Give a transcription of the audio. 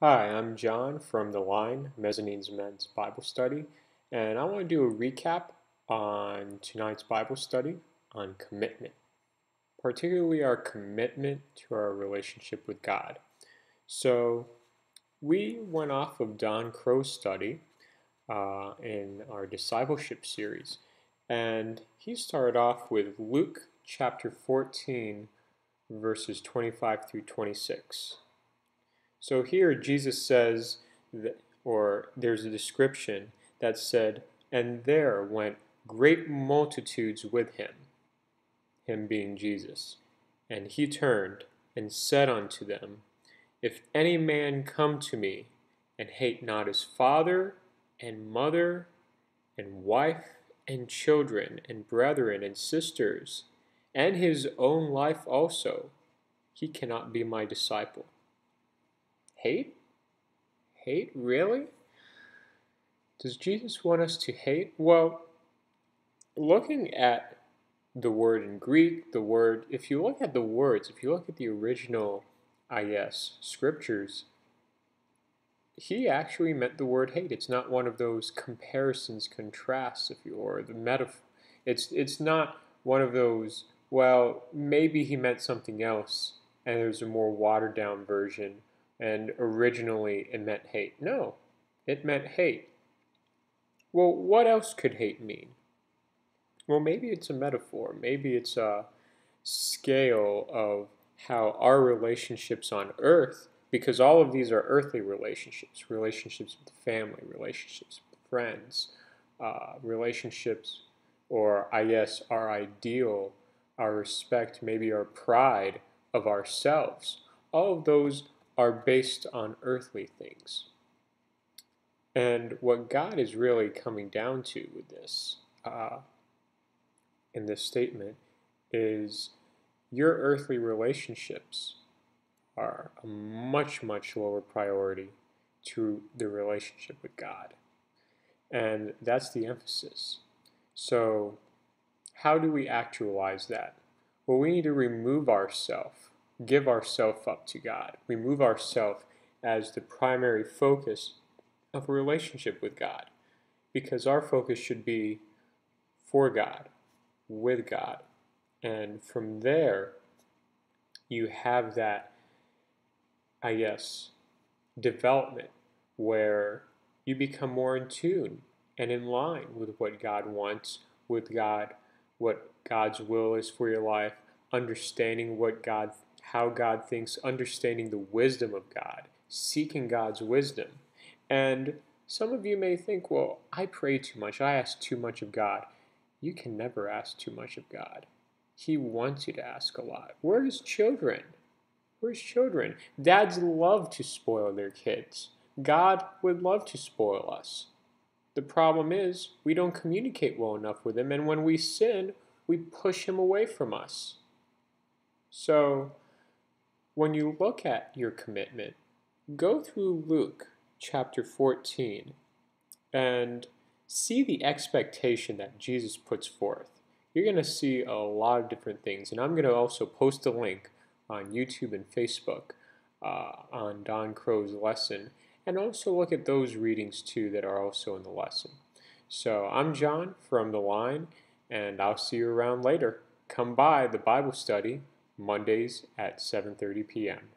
Hi, I'm John from The Line, Mezzanine's Men's Bible Study, and I want to do a recap on tonight's Bible study on commitment, particularly our commitment to our relationship with God. So, we went off of Don Crow's study in our discipleship series, and he started off with Luke chapter 14, verses 25 through 26. So here Jesus says, or there's a description that said, and there went great multitudes with him being Jesus. And he turned and said unto them, If any man come to me and hate not his father and mother and wife and children and brethren and sisters, and his own life also, he cannot be my disciple. Hate? Hate? Really? Does Jesus want us to hate? Well, looking at the word in Greek, if you look at the words, if you look at the original, scriptures, he actually meant the word hate. It's not one of those comparisons, contrasts, or the metaphor. It's not one of those, well, maybe he meant something else, and there's a more watered down version, and originally it meant hate. No, it meant hate. Well, what else could hate mean? Well, maybe it's a metaphor. Maybe it's a scale of how our relationships on earth, because all of these are earthly relationships, relationships with family, relationships with friends, relationships, or our ideal, our respect, maybe our pride of ourselves. All of those are based on earthly things. And what God is really coming down to with this, in this statement, is your earthly relationships are a much, much lower priority to the relationship with God. And that's the emphasis. So, how do we actualize that? Well, we need to remove ourself, give ourself up to God, remove ourself as the primary focus of a relationship with God, because our focus should be for God, with God. And from there, you have that, development where you become more in tune and in line with what God wants, with God, what God's will is for your life, understanding how God thinks, understanding the wisdom of God, seeking God's wisdom. And some of you may think, well, I pray too much, I ask too much of God. You can never ask too much of God. He wants you to ask a lot. We're His children. We're His children. Dads love to spoil their kids. God would love to spoil us. The problem is we don't communicate well enough with Him, and when we sin, we push Him away from us. So, when you look at your commitment, go through Luke chapter 14 and see the expectation that Jesus puts forth. You're going to see a lot of different things, and I'm going to also post a link on YouTube and Facebook on Don Crow's lesson, and also look at those readings too that are also in the lesson. So I'm John from The Line, and I'll see you around later. Come by the Bible study Mondays at 7:30 p.m.